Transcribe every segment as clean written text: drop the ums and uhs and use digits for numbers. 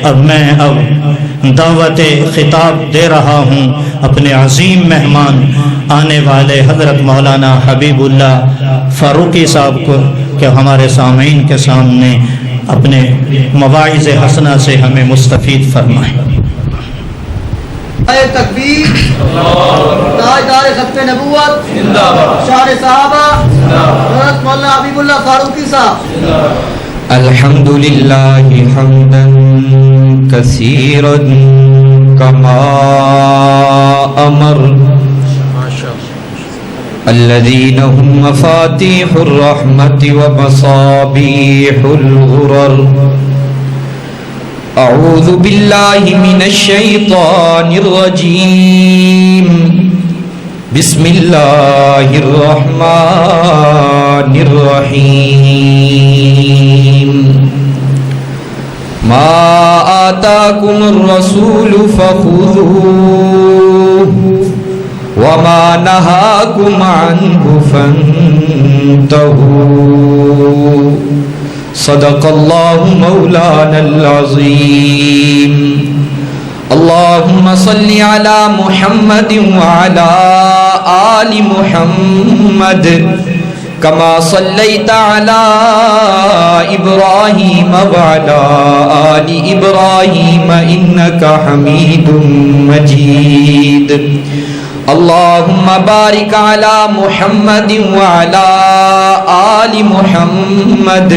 اب میں دعوت خطاب دے رہا ہوں اپنے عظیم مہمان آنے والے حضرت مولانا حبیب اللہ فاروقی صاحب کو کہ ہمارے سامعین کے سامنے اپنے مواعظ حسنہ سے ہمیں مستفید فرمائیں۔ تکبیر، تاجدار ختم نبوت، شار صحابہ، حضرت مولانا حبیب اللہ فاروقی صاحب۔ الحمدللہ حمدا کثیرا کما امر الذین هم مفاتیح الرحمت ومصابیح الغرر۔ اعوذ باللہ من الشیطان الرجیم، بسم اللہ الرحمن الرحیم۔ ما آتاکم الرسول فخذوه وما نهاکم عنہ فانتہوا۔ صدق اللہ مولانا العظیم۔ اللہم صلی علی محمد وعلی آل محمد کما صلیت علی ابراہیم وعلی آل ابراہیم انکا حمید مجید۔ اللہم بارک علی محمد وعلی آل محمد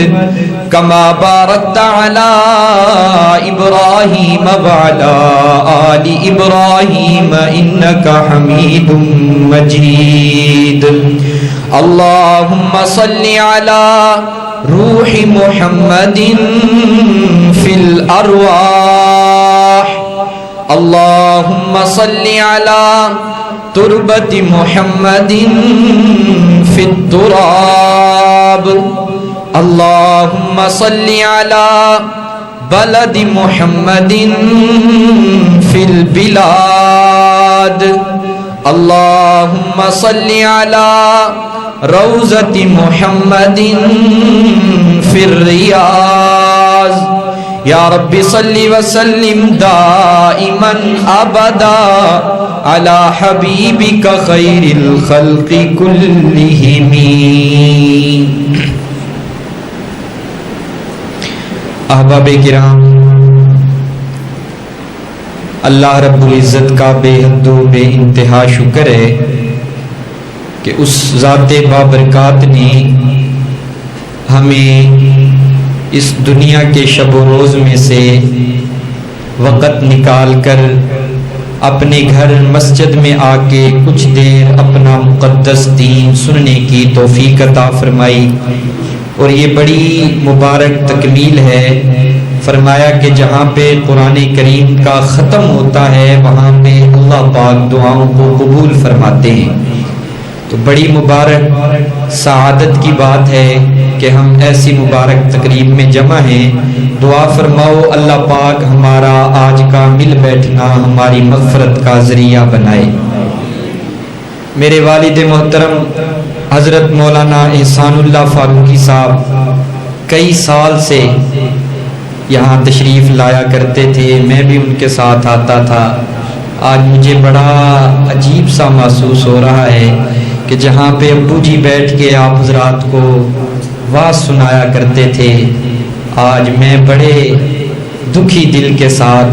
کما بارکت علی ابراہیم وعلی آل ابراہیم انکا حمید مجید۔ اللہم صلی علی روح محمد فی الارواح۔ اللہم صلی علی تربت محمد فی التراب۔ اللہم صلی علی بلد محمد فی البلاد۔ اللہم صلی علی روضۃ محمد فی الریاض۔ یا رب صلی وسلم دائما ابدا علی حبیبک خیر الخلق کلہم۔ احباب کرام، اللہ رب العزت کا بے حد و بے انتہا شکر ہے کہ اس ذات بابرکات نے ہمیں اس دنیا کے شب و روز میں سے وقت نکال کر اپنے گھر مسجد میں آ کے کچھ دیر اپنا مقدس دین سننے کی توفیق عطا فرمائی، اور یہ بڑی مبارک تکمیل ہے۔ فرمایا کہ جہاں پہ قرآن کریم کا ختم ہوتا ہے وہاں پہ اللہ پاک دعاؤں کو قبول فرماتے ہیں، تو بڑی مبارک سعادت کی بات ہے کہ ہم ایسی مبارک تقریب میں جمع ہیں۔ دعا فرماؤ اللہ پاک ہمارا آج کا مل بیٹھنا ہماری مغفرت کا ذریعہ بنائے۔ میرے والد محترم حضرت مولانا احسان اللہ فاروقی صاحب کئی سال سے یہاں تشریف لایا کرتے تھے، میں بھی ان کے ساتھ آتا تھا۔ آج مجھے بڑا عجیب سا محسوس ہو رہا ہے کہ جہاں پہ ابو جی بیٹھ کے آپ حضرات کو واعظ سنایا کرتے تھے، آج میں بڑے دکھی دل کے ساتھ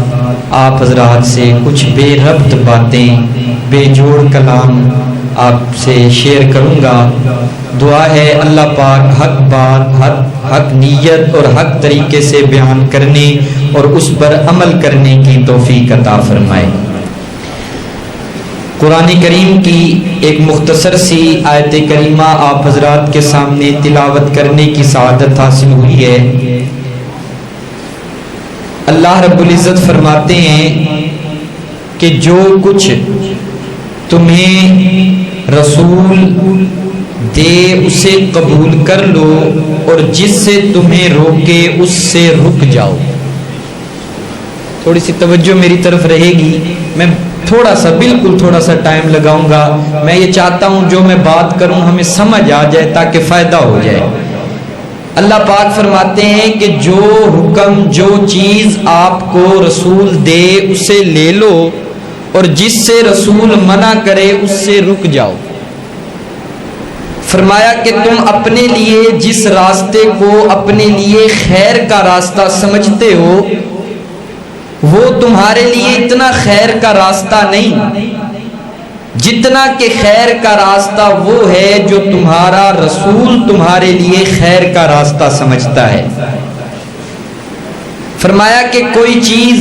آپ حضرات سے کچھ بے ربط باتیں، بے جوڑ کلام آپ سے شیئر کروں گا۔ دعا ہے اللہ پاک حق بات، حق نیت اور حق طریقے سے بیان کرنے اور اس پر عمل کرنے کی توفیق عطا فرمائے۔ قرآن کریم کی ایک مختصر سی آیت کریمہ آپ حضرات کے سامنے تلاوت کرنے کی سعادت حاصل ہوئی ہے۔ اللہ رب العزت فرماتے ہیں کہ جو کچھ تمہیں رسول دے اسے قبول کر لو، اور جس سے تمہیں روکے اس سے رک جاؤ۔ تھوڑی سی توجہ میری طرف رہے گی، میں تھوڑا سا بالکل تھوڑا سا ٹائم لگاؤں گا۔ میں یہ چاہتا ہوں جو میں بات کروں ہمیں سمجھ آ جائے تاکہ فائدہ ہو جائے۔ اللہ پاک فرماتے ہیں کہ جو حکم جو چیز آپ کو رسول دے اسے لے لو اور جس سے رسول منع کرے اس سے رک جاؤ۔ فرمایا کہ تم اپنے لیے جس راستے کو اپنے لیے خیر کا راستہ سمجھتے ہو وہ تمہارے لیے اتنا خیر کا راستہ نہیں جتنا کہ خیر کا راستہ وہ ہے جو تمہارا رسول تمہارے لیے خیر کا راستہ سمجھتا ہے۔ فرمایا کہ کوئی چیز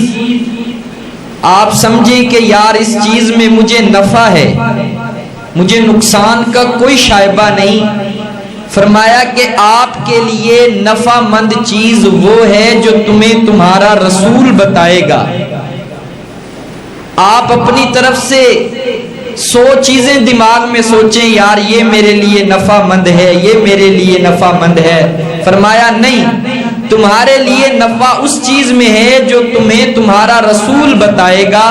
آپ سمجھیں کہ یار اس چیز میں مجھے نفع ہے، مجھے نقصان کا کوئی شائبہ نہیں، فرمایا کہ آپ کے لیے نفع مند چیز وہ ہے جو تمہیں تمہارا رسول بتائے گا۔ آپ اپنی طرف سے 100 چیزیں دماغ میں سوچیں یار یہ میرے لیے نفع مند ہے، یہ میرے لیے نفع مند ہے، فرمایا نہیں، تمہارے لیے نفع اس چیز میں ہے جو تمہیں تمہارا رسول بتائے گا۔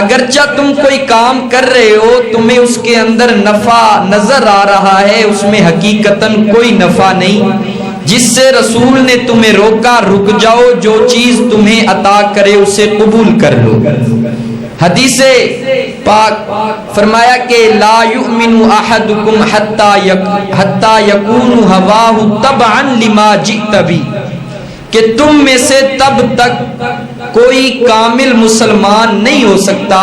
اگرچہ تم کوئی کام کر رہے ہو تمہیں اس کے اندر نفع نظر آ رہا ہے، اس میں حقیقتاً کوئی نفع نہیں، جس سے رسول نے تمہیں روکا رک جاؤ، جو چیز تمہیں عطا کرے اسے قبول کر لو۔ حدیث پاک فرمایا کہ لا یؤمن احدکم حتی یکون ہواہ تبعا لما جئت بھی، کہ تم میں سے تب تک کوئی کامل مسلمان نہیں ہو سکتا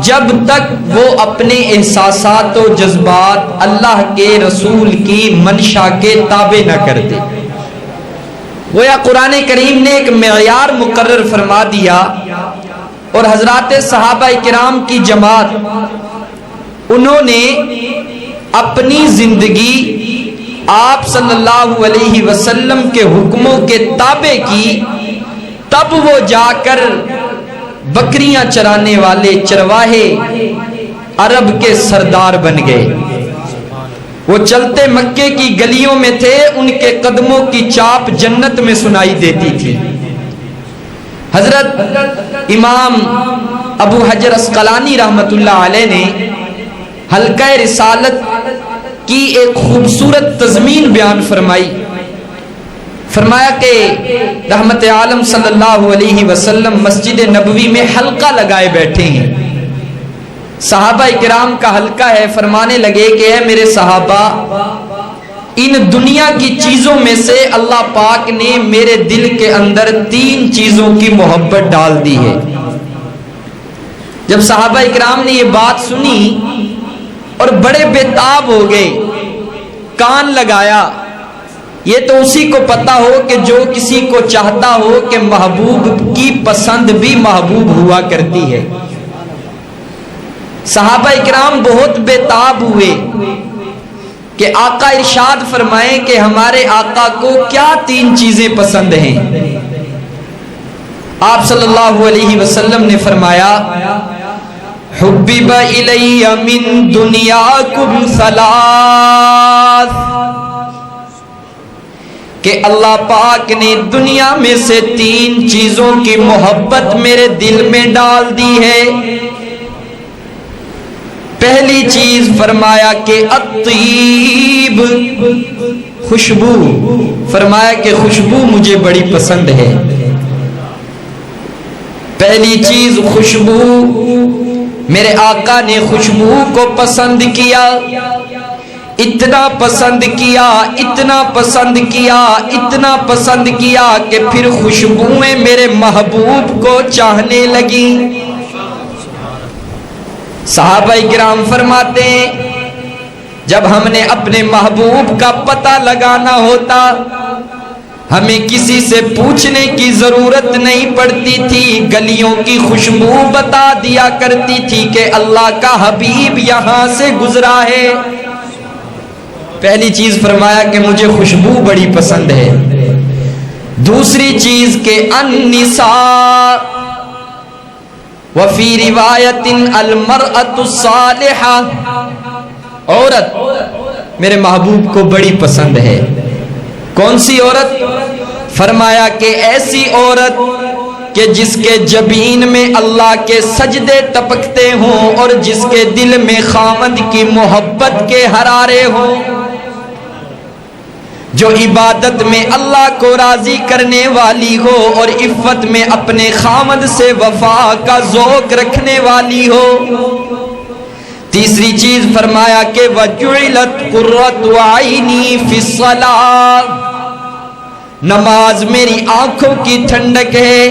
جب تک وہ اپنے احساسات و جذبات اللہ کے رسول کی منشا کے تابع نہ کر دے۔ گویا قرآن کریم نے ایک معیار مقرر فرما دیا اور حضرات صحابہ کرام کی جماعت انہوں نے اپنی زندگی آپ صلی اللہ علیہ وسلم کے حکموں کے تابع کی، تب وہ جا کر بکریاں چرانے والے چرواہے عرب کے سردار بن گئے۔ وہ چلتے مکے کی گلیوں میں تھے، ان کے قدموں کی چاپ جنت میں سنائی دیتی تھی۔ حضرت امام ابو حجر عسقلانی رحمت اللہ علیہ نے حلقہ رسالت کی ایک خوبصورت تضمین بیان فرمائی۔ فرمایا کہ رحمت عالم صلی اللہ علیہ وسلم مسجد نبوی میں حلقہ لگائے بیٹھے ہیں، صحابہ کرام کا حلقہ ہے، فرمانے لگے کہ اے میرے صحابہ، ان دنیا کی چیزوں میں سے اللہ پاک نے میرے دل کے اندر 3 چیزوں کی محبت ڈال دی ہے۔ جب صحابہ اکرام نے یہ بات سنی اور بڑے بےتاب ہو گئے، کان لگایا، یہ تو اسی کو پتا ہو کہ جو کسی کو چاہتا ہو کہ محبوب کی پسند بھی محبوب ہوا کرتی ہے۔ صحابہ اکرام بہت بےتاب ہوئے کہ آقا ارشاد فرمائیں کہ ہمارے آقا کو کیا 3 چیزیں پسند ہیں۔ آپ صلی اللہ علیہ وسلم نے فرمایا حبب الی من دنیاکم 3، کہ اللہ پاک نے دنیا میں سے 3 چیزوں کی محبت میرے دل میں ڈال دی ہے۔ پہلی چیز فرمایا کہ الطیب، خوشبو، فرمایا کہ خوشبو مجھے بڑی پسند ہے۔ پہلی چیز خوشبو، میرے آقا نے خوشبو کو پسند کیا، اتنا پسند کیا، اتنا پسند کیا، اتنا پسند کیا کہ پھر خوشبوئیں میرے محبوب کو چاہنے لگیں۔ صحابہ کرام فرماتے ہیں جب ہم نے اپنے محبوب کا پتہ لگانا ہوتا ہمیں کسی سے پوچھنے کی ضرورت نہیں پڑتی تھی، گلیوں کی خوشبو بتا دیا کرتی تھی کہ اللہ کا حبیب یہاں سے گزرا ہے۔ پہلی چیز فرمایا کہ مجھے خوشبو بڑی پسند ہے۔ دوسری چیز کہ النساء، وفی روایت المرأة الصالحہ، عورت میرے محبوب کو بڑی پسند ہے۔ کون سی عورت؟ فرمایا کہ ایسی عورت کہ جس کے جبین میں اللہ کے سجدے ٹپکتے ہوں اور جس کے دل میں خامد کی محبت کے حرارے ہوں۔ جو عبادت میں اللہ کو راضی کرنے والی ہو اور عفت میں اپنے خامد سے وفا کا ذوق رکھنے والی ہو۔ تیسری چیز فرمایا کہ وَجُعِلَتْ قُرَّةُ عَيْنِي فِي الصَّلَاةِ، نماز میری آنکھوں کی ٹھنڈک ہے،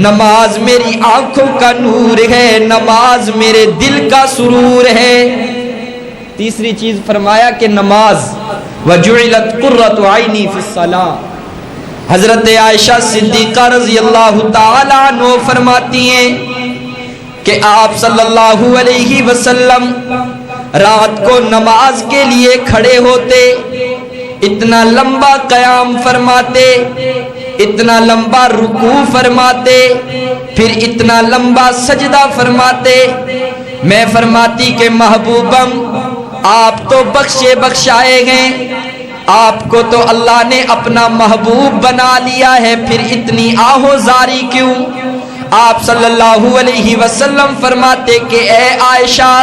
نماز میری آنکھوں کا نور ہے، نماز میرے دل کا سرور ہے۔ تیسری چیز فرمایا کہ نماز وَجُعِلَتْ قُرَّةُ عَيْنِي فِي الصَّلَاةِ۔ حضرت عائشہ صدیقہ رضی اللہ تعالی عنہ فرماتی ہیں کہ آپ صلی اللہ علیہ وسلم رات کو نماز کے لیے کھڑے ہوتے، اتنا لمبا قیام فرماتے، اتنا لمبا رکوع فرماتے، پھر اتنا لمبا سجدہ فرماتے۔ میں فرماتی کہ محبوبم آپ تو بخشے بخشائے گئے، آپ کو تو اللہ نے اپنا محبوب بنا لیا ہے، پھر اتنی آہوزاری کیوں؟ آپ صلی اللہ علیہ وسلم فرماتے کہ اے عائشہ،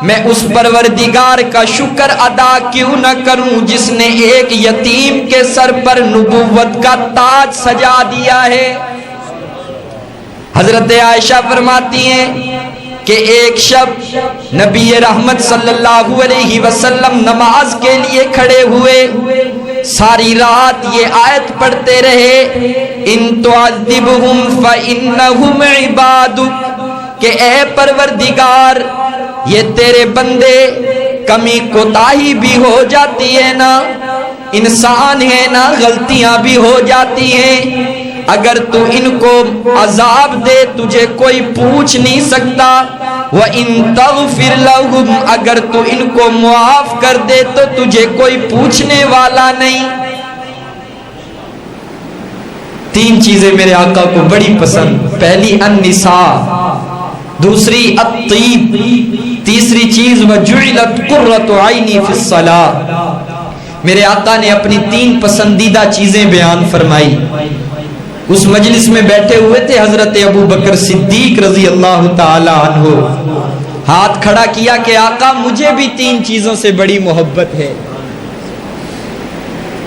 میں اس پروردگار کا شکر ادا کیوں نہ کروں جس نے ایک یتیم کے سر پر نبوت کا تاج سجا دیا ہے۔ حضرت عائشہ فرماتی ہیں کہ ایک شب نبی رحمت صلی اللہ علیہ وسلم نماز کے لیے کھڑے ہوئے، ساری رات یہ آیت پڑھتے رہے، ان تعذبہم فإنہم عبادک، کہ اے پروردگار یہ تیرے بندے، کمی کوتاہی بھی ہو جاتی ہے نا، انسان ہے نا، غلطیاں بھی ہو جاتی ہیں، اگر تو ان کو عذاب دے تجھے کوئی پوچھ نہیں سکتا، وَإِن تَغْفِرْ لَهُمْ، اگر تو ان کو معاف کر دے تو تجھے کوئی پوچھنے والا نہیں۔ تین چیزیں میرے آقا کو بڑی پسند، پہلی النساء، دوسری الطیب، تیسری چیز وَجُعِلَتْ قُرَّةُ عَيْنِي فِي الصَّلَاةِ۔ میرے آقا نے اپنی تین پسندیدہ چیزیں بیان فرمائی۔ اس مجلس میں بیٹھے ہوئے تھے حضرت ابو بکر صدیق رضی اللہ تعالی عنہ، ہاتھ کھڑا کیا کہ آقا مجھے بھی تین چیزوں سے بڑی محبت ہے۔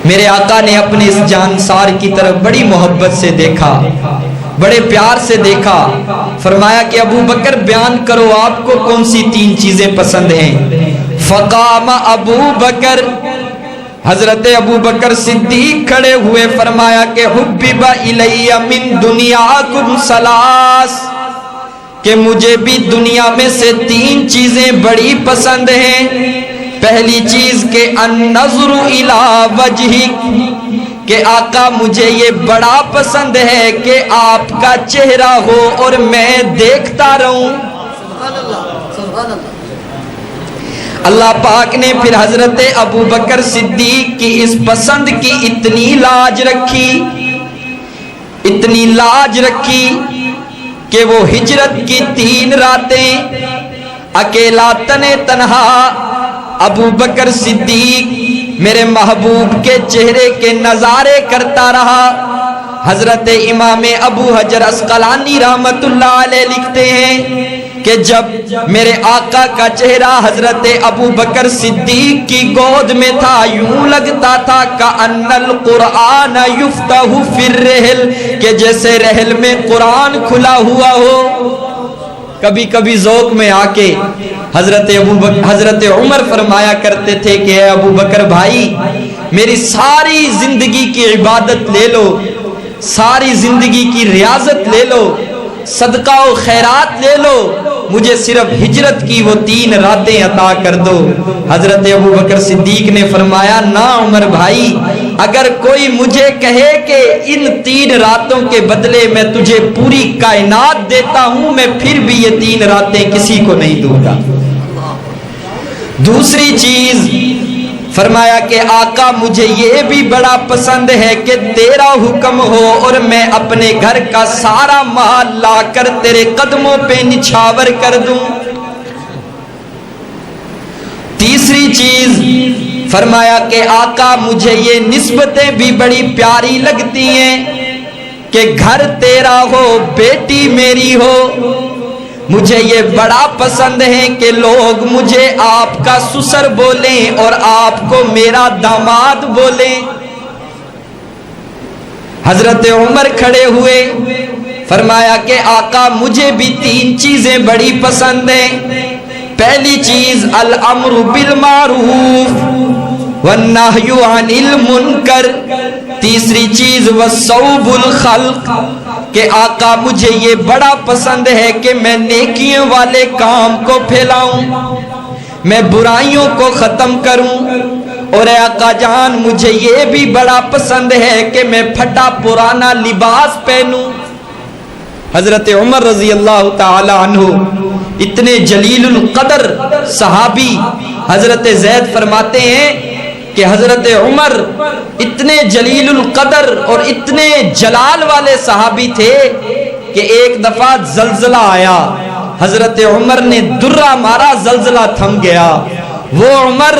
میرے آقا نے اپنے اس جانسار کی طرف بڑی محبت سے دیکھا، بڑے پیار سے دیکھا، فرمایا کہ ابو بکر بیان کرو آپ کو کون سی تین چیزیں پسند ہیں۔ فقام ابو بکر، حضرت ابو بکر صدیق کھڑے ہوئے، فرمایا کہ حبب الی من دنیاکم ثلاث، کہ مجھے بھی دنیا میں سے تین چیزیں بڑی پسند ہیں۔ پہلی چیز کہ النظر الی وجہک، کہ آقا مجھے یہ بڑا پسند ہے کہ آپ کا چہرہ ہو اور میں دیکھتا رہوں۔ سبحان اللہ، سبحان اللہ۔ اللہ پاک نے پھر حضرت ابو بکر صدیق کی اس پسند کی اتنی لاج رکھی، اتنی لاج رکھی کہ وہ ہجرت کی 3 راتیں اکیلا تنے تنہا ابو بکر صدیق میرے محبوب کے چہرے کے نظارے کرتا رہا۔ حضرت امام ابو حجر عسقلانی رحمت اللہ علیہ لکھتے ہیں کہ جب میرے آقا کا چہرہ حضرت ابو بکر صدیق کی گود میں تھا، یوں لگتا تھا کأن القرآن یفتح فی الرحل، کہ جیسے رحل میں قرآن کھلا ہوا ہو۔ کبھی کبھی ذوق میں آ کے حضرت عمر فرمایا کرتے تھے کہ اے ابو بکر بھائی، میری ساری زندگی کی عبادت لے لو، ساری زندگی کی ریاضت لے لو، صدقہ و خیرات لے لو، مجھے صرف ہجرت کی وہ 3 راتیں عطا کر دو۔ حضرت ابو بکر صدیق نے فرمایا نا عمر بھائی، اگر کوئی مجھے کہے کہ ان 3 راتوں کے بدلے میں تجھے پوری کائنات دیتا ہوں، میں پھر بھی یہ 3 راتیں کسی کو نہیں دوں گا۔ دوسری چیز فرمایا کہ آقا مجھے یہ بھی بڑا پسند ہے کہ تیرا حکم ہو اور میں اپنے گھر کا سارا مال لا کر تیرے قدموں پہ نچھاور کر دوں۔ تیسری چیز فرمایا کہ آقا مجھے یہ نسبتیں بھی بڑی پیاری لگتی ہیں کہ گھر تیرا ہو، بیٹی میری ہو، مجھے یہ بڑا پسند ہے کہ لوگ مجھے آپ کا سسر بولیں اور آپ کو میرا داماد بولیں۔ حضرت عمر کھڑے ہوئے، فرمایا کہ آقا مجھے بھی 3 چیزیں بڑی پسند ہیں۔ پہلی چیز الامر بالمعروف والنہی عن المنکر، تیسری چیز والصوب الخلق، کہ آقا مجھے یہ بڑا پسند ہے کہ میں نیکیوں والے کام کو پھیلاؤں، میں برائیوں کو ختم کروں، اور اے آقا جان مجھے یہ بھی بڑا پسند ہے کہ میں پھٹا پرانا لباس پہنوں۔ حضرت عمر رضی اللہ تعالی عنہ اتنے جلیل القدر صحابی، حضرت زید فرماتے ہیں کہ حضرت عمر اتنے جلیل القدر اور اتنے جلال والے صحابی تھے کہ ایک دفعہ زلزلہ آیا، حضرت عمر نے درہ مارا، زلزلہ تھم گیا۔ وہ عمر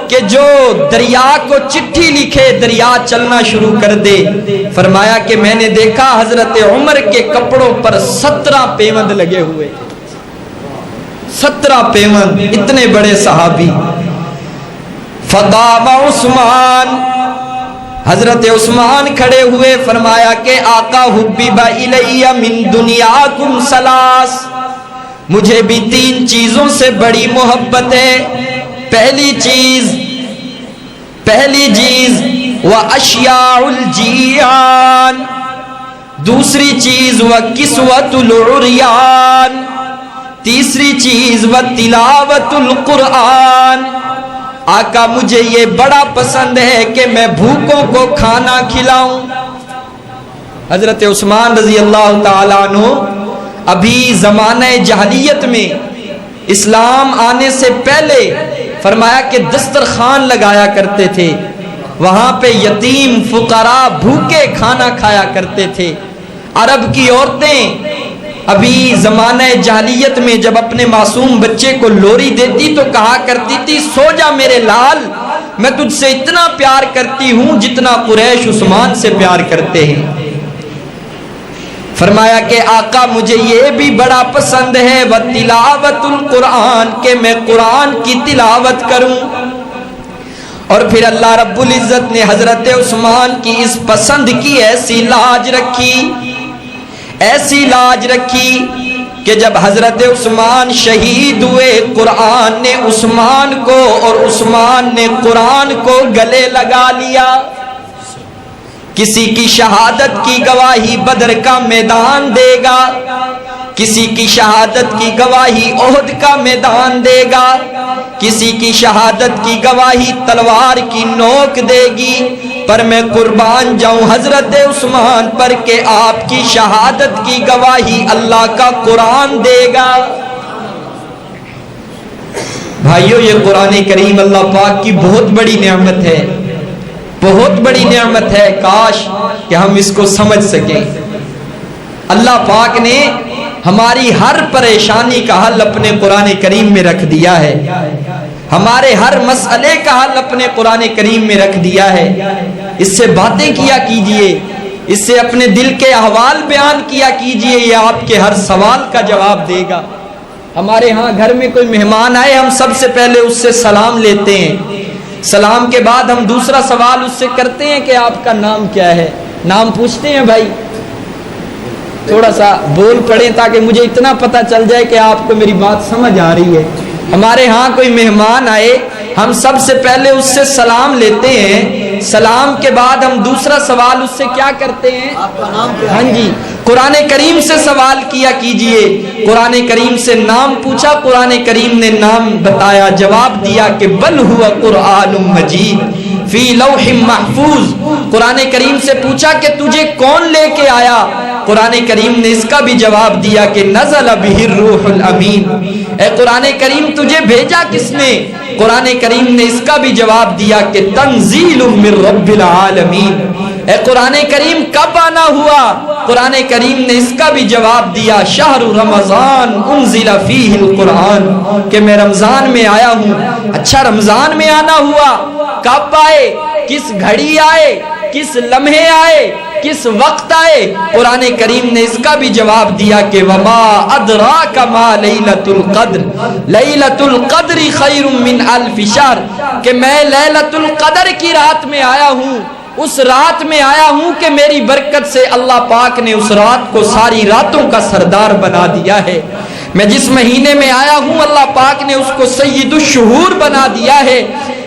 کہ جو دریا کو چٹھی لکھے دریا چلنا شروع کر دے، فرمایا کہ میں نے دیکھا حضرت عمر کے کپڑوں پر 17 پیوند لگے ہوئے، 17 پیوند، اتنے بڑے صحابی۔ فقام عثمان، حضرت عثمان کھڑے ہوئے، فرمایا کہ آقا حبیب الی من دنیاکم ثلاث، مجھے بھی 3 چیزوں سے بڑی محبت ہے۔ پہلی چیز واشیاء الجیان، دوسری چیز وکسوۃ العریان، تیسری چیز وتلاوت القرآن۔ آقا مجھے یہ بڑا پسند ہے کہ میں بھوکوں کو کھانا کھلاؤں۔ حضرت عثمان رضی اللہ تعالی عنہ ابھی زمانہ جاہلیت میں، اسلام آنے سے پہلے فرمایا کہ دسترخوان لگایا کرتے تھے، وہاں پہ یتیم فقراء بھوکے کھانا کھایا کرتے تھے۔ عرب کی عورتیں ابھی زمانہ جاہلیت میں جب اپنے معصوم بچے کو لوری دیتی تو کہا کرتی تھی سو جا میرے لال، میں تجھ سے اتنا پیار کرتی ہوں جتنا قریش عثمان سے پیار کرتے ہیں۔ فرمایا کہ آقا مجھے یہ بھی بڑا پسند ہے وتلاوت القرآن، کہ میں قرآن کی تلاوت کروں۔ اور پھر اللہ رب العزت نے حضرت عثمان کی اس پسند کی ایسی لاج رکھی کہ جب حضرت عثمان شہید ہوئے، قرآن نے عثمان کو اور عثمان نے قرآن کو گلے لگا لیا۔ کسی کی شہادت کی گواہی بدر کا میدان دے گا، کسی کی شہادت کی گواہی احد کا میدان دے گا، کسی کی شہادت کی گواہی تلوار کی نوک دے گی، پر میں قربان جاؤں حضرت عثمان پر کہ آپ کی شہادت کی گواہی اللہ کا قرآن دے گا۔ بھائیو یہ قرآن کریم اللہ پاک کی بہت بڑی نعمت ہے، بہت بڑی نعمت ہے، کاش کہ ہم اس کو سمجھ سکیں۔ اللہ پاک نے ہماری ہر پریشانی کا حل اپنے قرآن کریم میں رکھ دیا ہے، ہمارے ہر مسئلے کا حل اپنے قرآن کریم میں رکھ دیا ہے۔ اس سے باتیں کیا کیجئے، اس سے اپنے دل کے احوال بیان کیا کیجئے، یہ آپ کے ہر سوال کا جواب دے گا۔ ہمارے ہاں گھر میں کوئی مہمان آئے، ہم سب سے پہلے اس سے سلام لیتے ہیں، سلام کے بعد ہم دوسرا سوال اس سے کرتے ہیں کہ آپ کا نام کیا ہے، نام پوچھتے ہیں۔ بھائی تھوڑا سا بول پڑیں تاکہ مجھے اتنا پتہ چل جائے کہ آپ کو میری بات سمجھ آ رہی ہے۔ ہمارے ہاں کوئی مہمان آئے، ہم سب سے پہلے اس سے سلام لیتے ہیں، سلام کے بعد ہم دوسرا سوال اس سے کیا کرتے ہیں؟ آپ کا نام کیا ہے؟ ہاں جی، قرآن کریم سے سوال کیا کیجئے۔ قرآن کریم سے نام پوچھا، قرآن کریم نے نام بتایا، جواب دیا کہ بل ہوا قرآن مجید فی لوح محفوظ۔ قرآن کریم سے پوچھا کہ تجھے کون لے کے آیا، قرآن کریم نے اس کا بھی جواب دیا کہ نزل بہ الروح الامین۔ اے قرآن کریم تجھے بھیجا کس نے؟ قرآن کریم نے اس کا بھی جواب دیا کہ تنزیل من رب العالمین۔ اے قرآن کریم کب آنا ہوا؟ قرآن کریم نے اس کا بھی جواب دیا شہر رمضان انزل فیہ القرآن، کہ میں رمضان میں آیا ہوں۔ اچھا رمضان میں آنا ہوا، کب آئے، کس گھڑی آئے، کس لمحے آئے، کس وقت آئے؟ قرآن کریم نے اس کا بھی جواب دیا کہ وما ادراک ما لیلۃ القدر، لیلۃ القدر خیر من الف شہر، کہ میں لیلۃ القدر کی رات میں آیا ہوں، اس رات میں آیا ہوں کہ میری برکت سے اللہ پاک نے اس رات کو ساری راتوں کا سردار بنا دیا ہے۔ میں جس مہینے میں آیا ہوں اللہ پاک نے اس کو سید الشہور بنا دیا ہے۔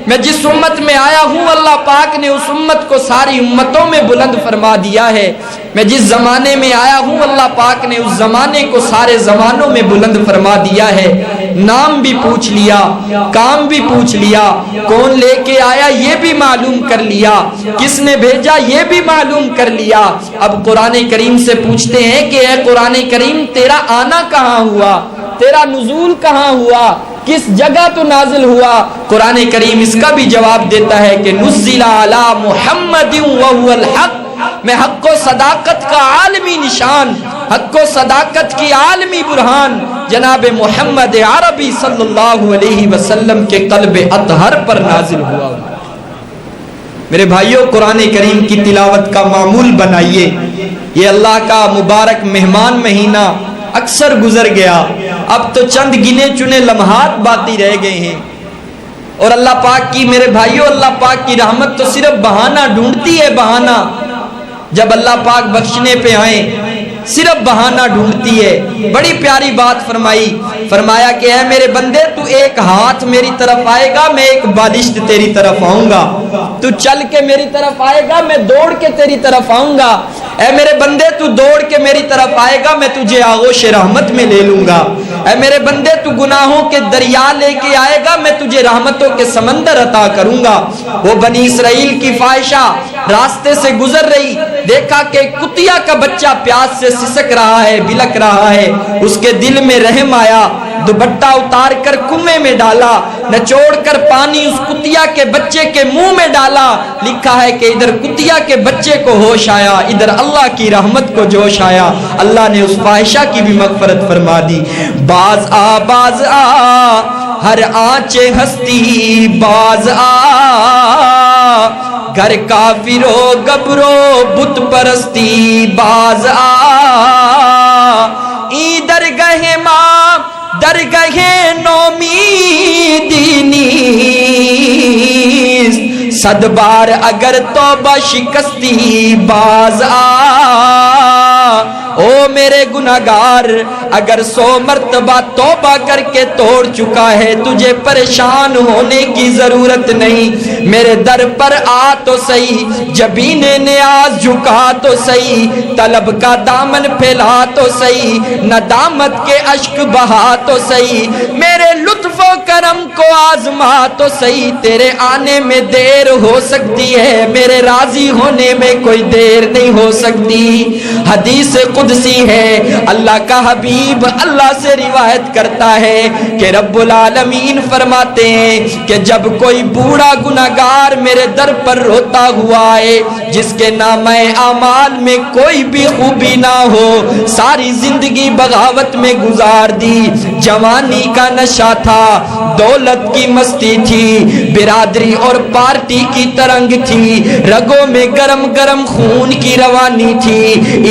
میں جس امت میں آیا ہوں اللہ پاک نے اس امت کو ساری امتوں میں بلند فرما دیا ہے۔ میں جس زمانے میں آیا ہوں اللہ پاک نے اس زمانے کو سارے زمانوں میں بلند فرما دیا ہے۔ نام بھی پوچھ لیا، کام بھی پوچھ لیا، کون لے کے آیا یہ بھی معلوم کر لیا، کس نے بھیجا یہ بھی معلوم کر لیا۔ اب قرآن کریم سے پوچھتے ہیں کہ اے قرآن کریم تیرا آنا کہاں ہوا، تیرا نزول کہاں ہوا، کس جگہ تو نازل ہوا؟ قرآن کریم اس کا بھی جواب دیتا ہے کہ نزل علی محمد وهو الحق، میں حق و صداقت کا عالمی نشان، حق و صداقت کی عالمی برہان جناب محمد عربی صلی اللہ علیہ وسلم کے قلب اطہر پر نازل ہوا۔ میرے بھائیوں، قرآن کریم کی تلاوت کا معمول بنائیے۔ یہ اللہ کا مبارک مہمان مہینہ اکثر گزر گیا، اب تو چند گنے چنے لمحات باقی رہ گئے ہیں، اور اللہ پاک کی، میرے بھائیوں، اللہ پاک کی رحمت تو صرف بہانہ ڈھونڈتی ہے، بہانہ۔ جب اللہ پاک بخشنے پہ آئیں صرف بہانہ ڈھونڈتی ہے۔ بڑی پیاری بات فرمائی، فرمایا کہ اے میرے بندے تو ایک ہاتھ میری طرف آئے گا میں ایک بالشت تیری طرف آؤں گا، تو چل کے میری طرف آئے گا میں دوڑ کے تیری طرف آؤں گا، اے میرے بندے تو دوڑ کے میری طرف آئے گا میں تجھے آغوش رحمت میں لے لوں گا، اے میرے بندے تو گناہوں کے دریا لے کے آئے گا میں تجھے رحمتوں کے سمندر عطا کروں گا۔ وہ بنی اسرائیل کی فاحشہ راستے سے گزر رہی، دیکھا کہ کتیا کا بچہ پیاس سے سسک رہا ہے، بلک رہا ہے، اس کے دل میں رحم آیا، دوپٹہ اتار کر کنویں میں ڈالا، نچوڑ کر پانی اس کتیا کے بچے کے منہ میں ڈالا۔ لکھا ہے کہ ادھر کتیا کے بچے کو ہوش آیا، ادھر اللہ کی رحمت کو جوش آیا، اللہ نے اس فاحشہ کی بھی مغفرت فرما دی۔ باز آ ہر آنچ ہستی باز گھر کافرو گبرو بت پرستی باز درگہ ماں درگہ نومیدی نیست، صد بار اگر توبہ شکستی باز او میرے گناہگار، اگر 100 مرتبہ توبہ کر کے توڑ چکا ہے تجھے پریشان ہونے کی ضرورت نہیں، میرے در پر آ تو صحیح، جبین نیاز جھکا تو صحیح، طلب کا دامن پھیلا تو صحیح، ندامت کے اشک بہا تو صحیح، میرے لطف و کرم کو آزما تو صحیح، تیرے آنے میں دیر ہو سکتی ہے، میرے راضی ہونے میں کوئی دیر نہیں ہو سکتی۔ حدیث قدسی ہے، اللہ کا حبیب اللہ سے روایت کرتا ہے کہ رب العالمین فرماتے ہیں کہ جب کوئی بوڑھا گناہگار میرے در پر روتا ہوا ہے، جس کے نامہ اعمال میں کوئی بھی خوبی نہ ہو، ساری زندگی بغاوت میں گزار دی، جوانی کا نشہ تھا، دولت کی مستی تھی، برادری اور پارٹی کی ترنگ تھی، رگوں میں گرم گرم خون کی روانی تھی،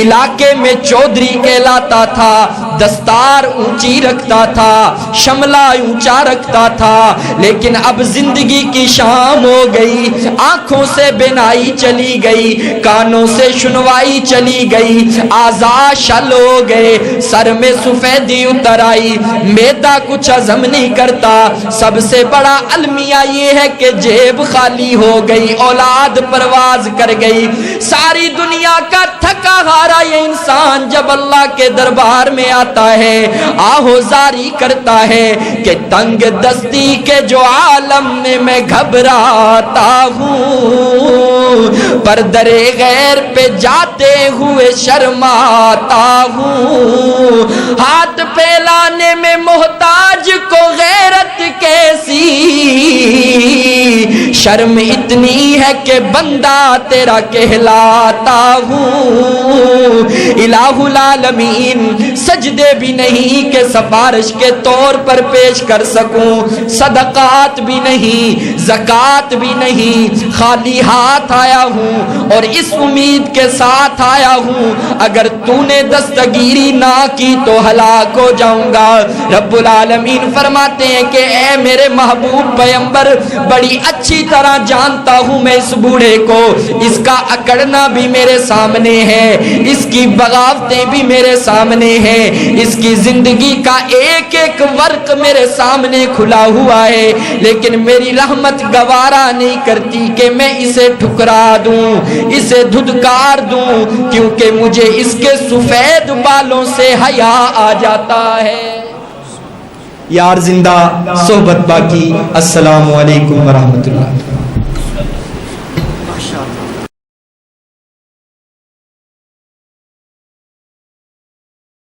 علاقے میں چودھری کہلاتا تھا، دستار اونچی رکھتا تھا، شملہ اونچا رکھتا تھا، لیکن اب زندگی کی شام ہو گئی، آنکھوں سے بینائی چلی گئی، کانوں سے سنوائی چلی گئی، اعضاء شل ہو گئے، سر میں سفیدی اتر آئی، میدا کچھ ہضم نہیں کرتا، سب سے بڑا المیہ یہ ہے کہ جیب خالی ہو گئی، اولاد پرواز کر گئی، ساری دنیا کا تھکا ہارا یہ انسان جب اللہ کے دربار میں آتا ہے آہوزاری کرتا ہے کہ تنگ دستی کے جو عالم میں میں گھبراتا ہوں، پر درے غیر پہ جاتے ہوئے شرماتا ہوں، ہاتھ پھیلانے میں محتاج کو غیرت کیسی، شرم اتنی ہے کہ بندہ تیرا کہلاتا ہوں، الہ العالمین سجدے بھی نہیں کہ سفارش کے طور پر پیش کر سکوں، صدقات بھی نہیں، زکوٰۃ بھی نہیں، خالی ہاتھ آیا ہوں اور اس امید کے ساتھ آیا ہوں اگر تو نے دستگیری نہ کی تو ہلاک ہو جاؤں گا۔ رب العالمین فرماتے ہیں کہ اے میرے محبوب پیغمبر، بڑی اچھی طرح جانتا ہوں میں اس بوڑھے کو، اس کا اکڑنا بھی میرے سامنے ہے، اس کی بغاوتیں بھی میرے سامنے ہیں، اس کی زندگی کا ایک ایک ورق میرے سامنے کھلا ہوا ہے، لیکن میری رحمت گوارا نہیں کرتی کہ میں اسے ٹھکرا دوں، اسے دھدکار دوں، کیونکہ مجھے اس کے سفید بالوں سے حیا آ جاتا ہے۔ یار زندہ صحبت باقی۔ السلام علیکم ورحمۃ اللہ۔